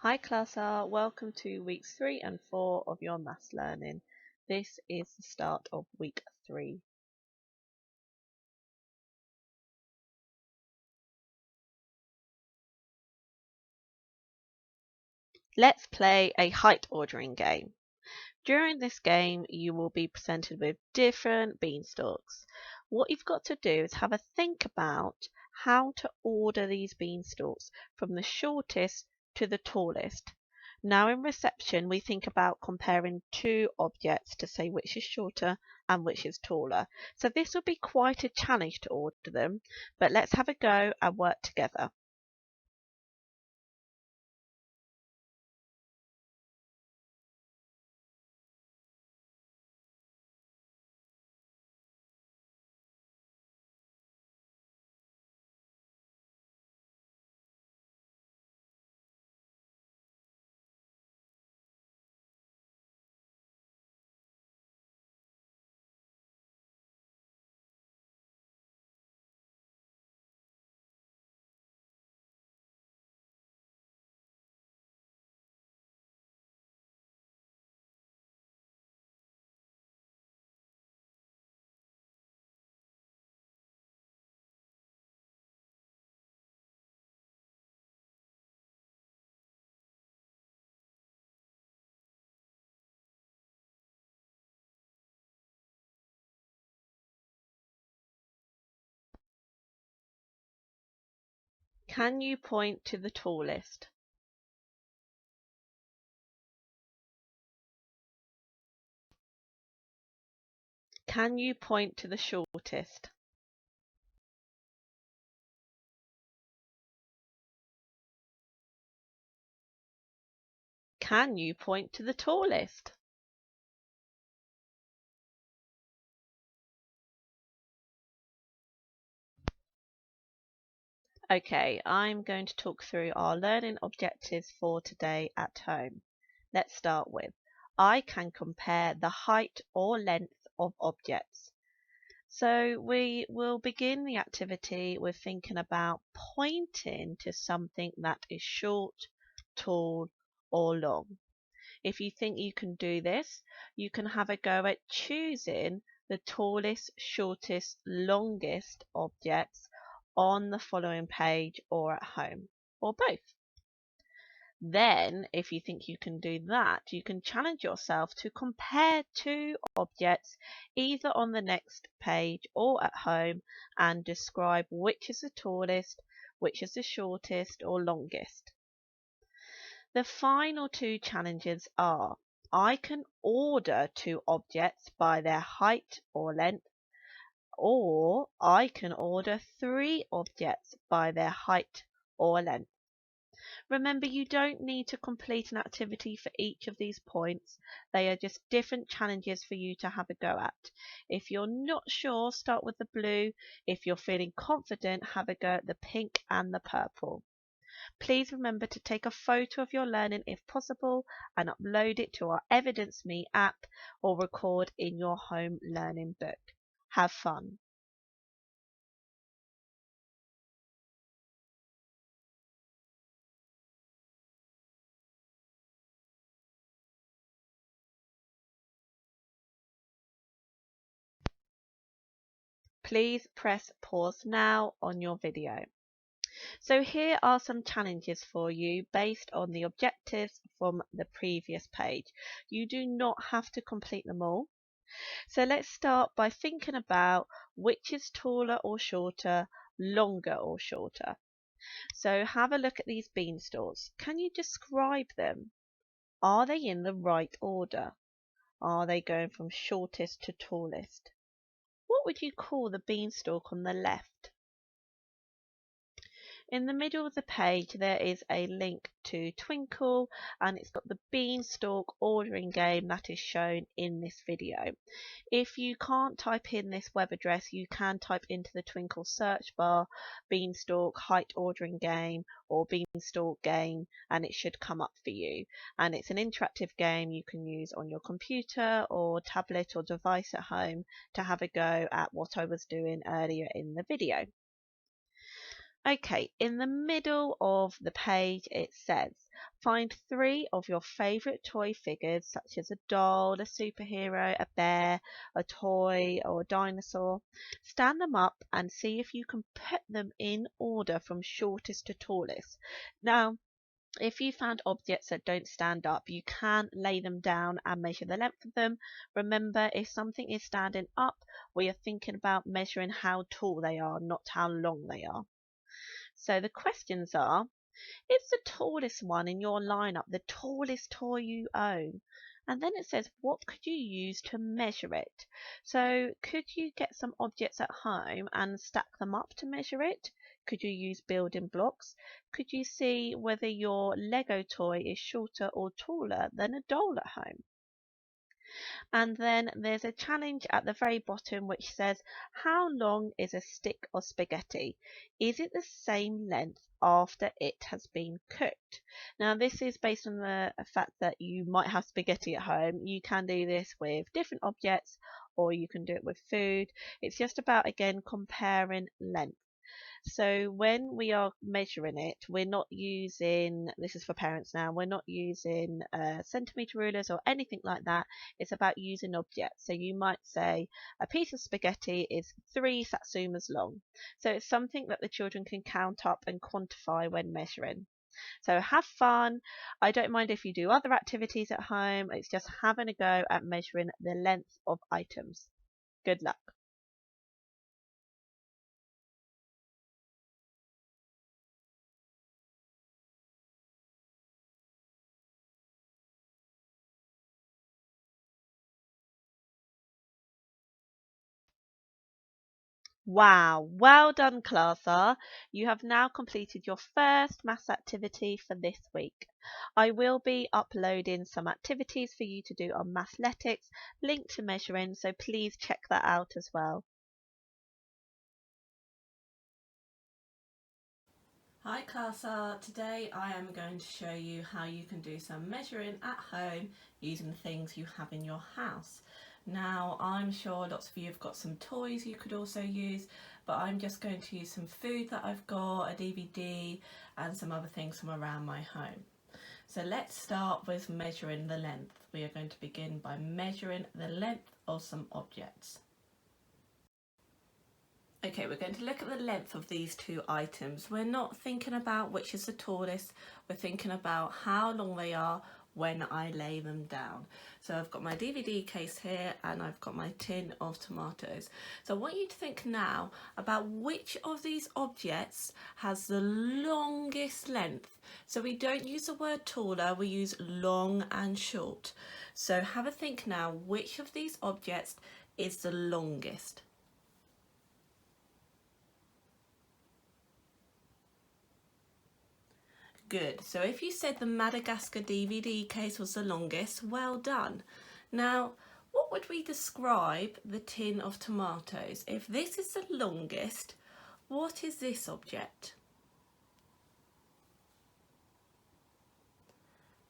Hi Classer, welcome to weeks 3 and 4 of your maths learning. This is the start of week 3. Let's play a height ordering game. During this game you will be presented with different beanstalks. What you've got to do is have a think about how to order these beanstalks from the shortest to the tallest. Now in reception we think about comparing two objects to say which is shorter and which is taller. So this will be quite a challenge to order them, but let's have a go and work together. Can you point to the tallest? Can you point to the shortest? Can you point to the tallest? Okay, I'm going to talk through our learning objectives for today at home. Let's start with I can compare the height or length of objects. So we will begin the activity with thinking about pointing to something that is short, tall or long. If you think you can do this, you can have a go at choosing the tallest, shortest, longest objects on the following page or at home, or both. Then, if you think you can do that, you can challenge yourself to compare two objects either on the next page or at home and describe which is the tallest, which is the shortest or longest. The final two challenges are I can order two objects by their height or length, or I can order three objects by their height or length. Remember, you don't need to complete an activity for each of these points. They are just different challenges for you to have a go at. If you're not sure, start with the blue. If you're feeling confident, have a go at the pink and the purple. Please remember to take a photo of your learning if possible and upload it to our Evidence Me app or record in your home learning book. Have fun! Please press pause now on your video. So here are some challenges for you based on the objectives from the previous page. You do not have to complete them all. So let's start by thinking about which is taller or shorter, longer or shorter. So have a look at these beanstalks. Can you describe them? Are they in the right order? Are they going from shortest to tallest? What would you call the beanstalk on the left? In the middle of the page there is a link to Twinkle and it's got the beanstalk ordering game that is shown in this video. If you can't type in this web address, you can type into the Twinkle search bar beanstalk height ordering game or beanstalk game and it should come up for you. And it's an interactive game you can use on your computer or tablet or device at home to have a go at what I was doing earlier in the video. Okay, in the middle of the page it says, Find 3 of your favourite toy figures, such as a doll, a superhero, a bear, a toy, or a dinosaur. Stand them up and see if you can put them in order from shortest to tallest. Now, if you found objects that don't stand up, you can lay them down and measure the length of them. Remember, if something is standing up, we are thinking about measuring how tall they are, not how long they are. So the questions are, is the tallest one in your lineup the tallest toy you own? And then it says, what could you use to measure it? So could you get some objects at home and stack them up to measure it? Could you use building blocks? Could you see whether your Lego toy is shorter or taller than a doll at home? And then there's a challenge at the very bottom which says, how long is a stick of spaghetti? Is it the same length after it has been cooked? Now, this is based on the fact that you might have spaghetti at home. You can do this with different objects or you can do it with food. It's just about, again, comparing length. So when we are measuring it, we're not using, this is for parents now, we're not using centimeter rulers or anything like that. It's about using objects. So you might say a piece of spaghetti is 3 satsumas long. So it's something that the children can count up and quantify when measuring. So have fun. I don't mind if you do other activities at home. It's just having a go at measuring the length of items. Good luck. Wow, well done, Clara. You have now completed your first maths activity for this week. I will be uploading some activities for you to do on Mathletics, linked to measuring, so please check that out as well. Hi Clara, today I am going to show you how you can do some measuring at home using the things you have in your house. Now I'm sure lots of you have got some toys you could also use, but I'm just going to use some food that I've got, a DVD and some other things from around my home. So let's start with measuring the length. We are going to begin by measuring the length of some objects. Okay, we're going to look at the length of these 2 items. We're not thinking about which is the tallest, we're thinking about how long they are when I lay them down. So I've got my DVD case here and I've got my tin of tomatoes. So I want you to think now about which of these objects has the longest length. So we don't use the word taller, we use long and short. So have a think now, which of these objects is the longest? Good. So if you said the Madagascar DVD case was the longest, well done. Now, what would we describe the tin of tomatoes? If this is the longest, what is this object?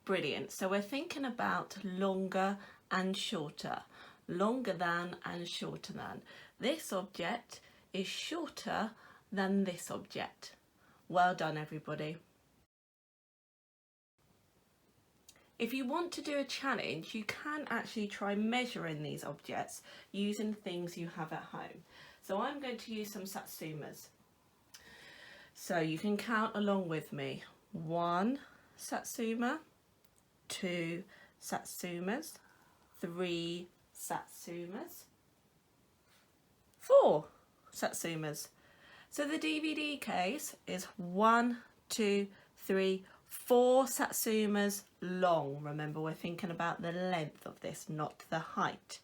Brilliant. So we're thinking about longer and shorter. Longer than and shorter than. This object is shorter than this object. Well done, everybody. If you want to do a challenge, you can actually try measuring these objects using things you have at home. So I'm going to use some satsumas. So you can count along with me. 1 satsuma, 2 satsumas, 3 satsumas, 4 satsumas. So the DVD case is 1, 2, 3, 4 satsumas long. Remember, we're thinking about the length of this, not the height.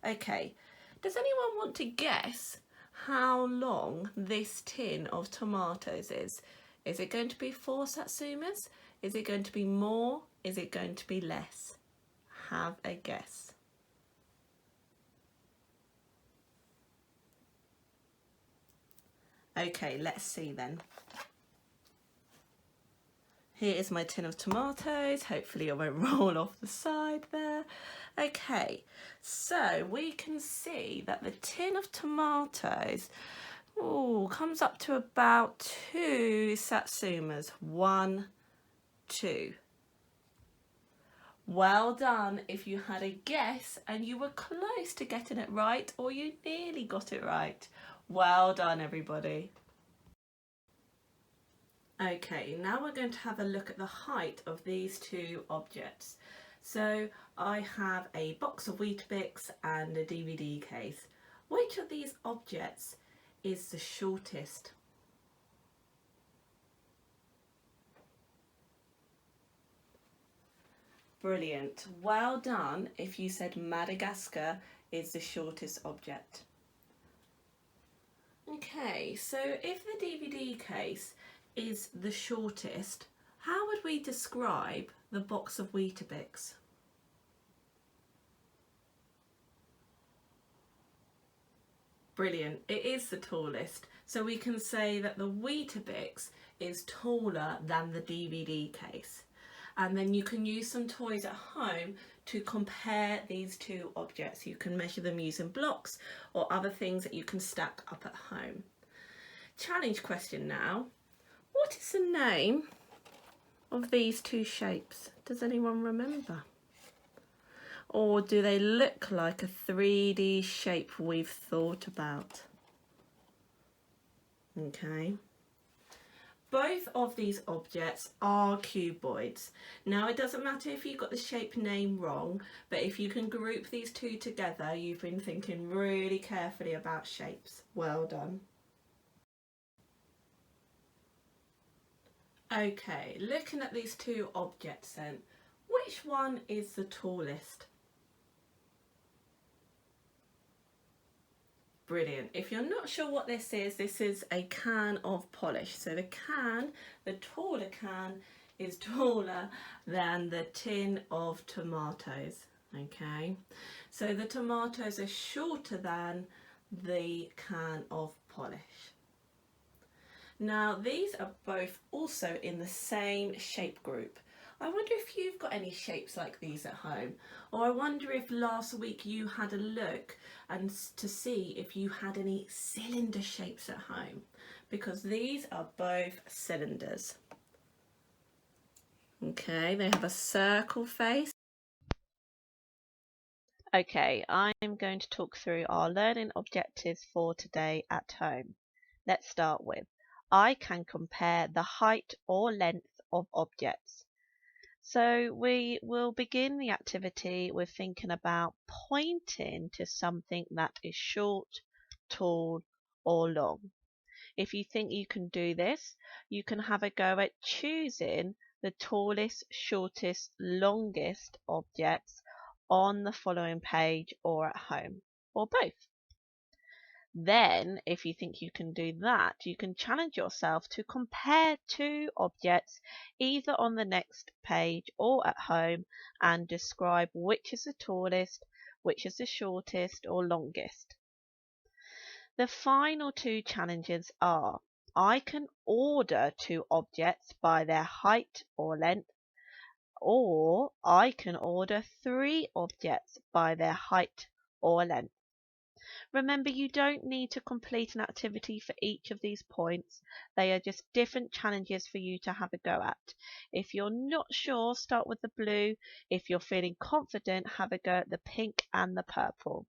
Okay, does anyone want to guess how long this tin of tomatoes is? Is it going to be 4 satsumas? Is it going to be more? Is it going to be less? Have a guess. Okay, let's see then. Here is my tin of tomatoes. Hopefully it won't roll off the side there. Okay, so we can see that the tin of tomatoes comes up to about 2 satsumas. 1, 2. Well done if you had a guess and you were close to getting it right, or you nearly got it right. Well done, everybody. Okay, now we're going to have a look at the height of these two objects. So I have a box of Weetabix and a DVD case. Which of these objects is the shortest? Brilliant. Well done if you said Madagascar is the shortest object. Okay, so if the DVD case is the shortest, how would we describe the box of Weetabix? Brilliant, it is the tallest. So we can say that the Weetabix is taller than the DVD case. And then you can use some toys at home to compare these two objects. You can measure them using blocks or other things that you can stack up at home. Challenge question now. What is the name of these two shapes? Does anyone remember? Or do they look like a 3D shape we've thought about? Okay. Both of these objects are cuboids. Now it doesn't matter if you got the shape name wrong, but if you can group these two together, you've been thinking really carefully about shapes. Well done. Okay, looking at these two objects then, which one is the tallest? Brilliant. If you're not sure what this is a can of polish. So the can, the taller can, is taller than the tin of tomatoes. Okay, so the tomatoes are shorter than the can of polish. Now these are both also in the same shape group. I wonder if you've got any shapes like these at home, or I wonder if last week you had a look and to see if you had any cylinder shapes at home, because these are both cylinders. Okay, they have a circle face. Okay, I'm going to talk through our learning objectives for today at home. Let's start with, I can compare the height or length of objects. So we will begin the activity with thinking about pointing to something that is short, tall or long. If you think you can do this, you can have a go at choosing the tallest, shortest, longest objects on the following page or at home, or both. Then, if you think you can do that, you can challenge yourself to compare two objects either on the next page or at home and describe which is the tallest, which is the shortest or longest. The final two challenges are, I can order two objects by their height or length, or I can order three objects by their height or length. Remember, you don't need to complete an activity for each of these points. They are just different challenges for you to have a go at. If you're not sure, start with the blue. If you're feeling confident, have a go at the pink and the purple.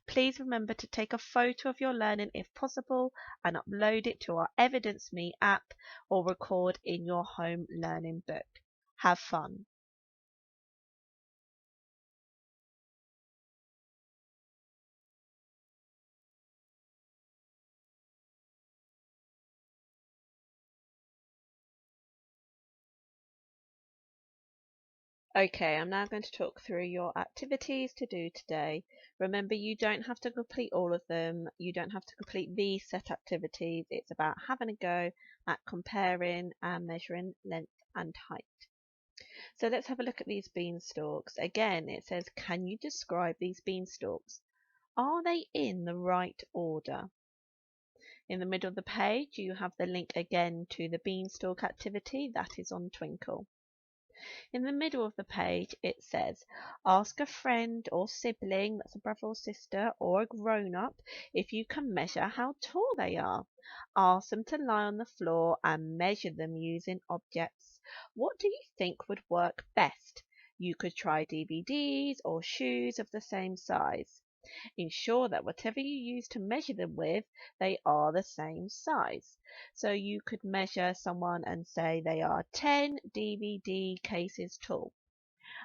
Please remember to take a photo of your learning if possible and upload it to our Evidence Me app or record in your home learning book. Have fun. Okay, I'm now going to talk through your activities to do today. Remember, you don't have to complete all of them. You don't have to complete these set activities. It's about having a go at comparing and measuring length and height. So let's have a look at these beanstalks. Again, it says, can you describe these beanstalks? Are they in the right order? In the middle of the page, you have the link again to the beanstalk activity that is on Twinkle. In the middle of the page it says, ask a friend or sibling, that's a brother or sister, or a grown-up, if you can measure how tall they are. Ask them to lie on the floor and measure them using objects What do you think would work best? You could try DVDs or shoes of the same size. Ensure that whatever you use to measure them with, they are the same size. So you could measure someone and say they are 10 DVD cases tall.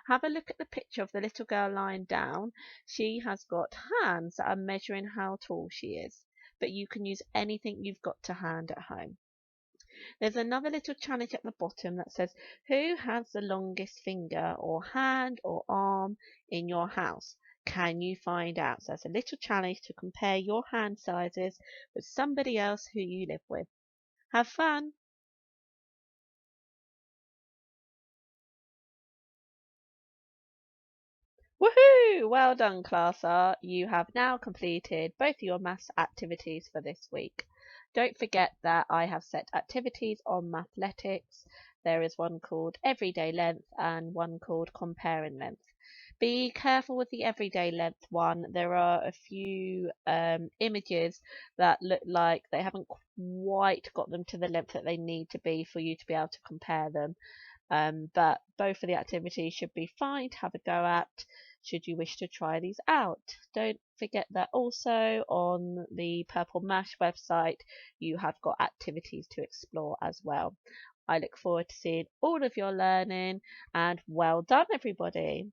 Have a look at the picture of the little girl lying down. She has got hands that are measuring how tall she is, but you can use anything you've got to hand at home. There's another little challenge at the bottom that says, who has the longest finger or hand or arm in your house? Can you find out? So it's a little challenge to compare your hand sizes with somebody else who you live with. Have fun! Woohoo! Well done, Class R. You have now completed both your maths activities for this week. Don't forget that I have set activities on Mathletics. There is one called Everyday Length and one called Comparing Length. Be careful with the everyday length one. There are a few images that look like they haven't quite got them to the length that they need to be for you to be able to compare them. But both of the activities should be fine to have a go at should you wish to try these out. Don't forget that also on the Purple Mash website you have got activities to explore as well. I look forward to seeing all of your learning, and well done everybody!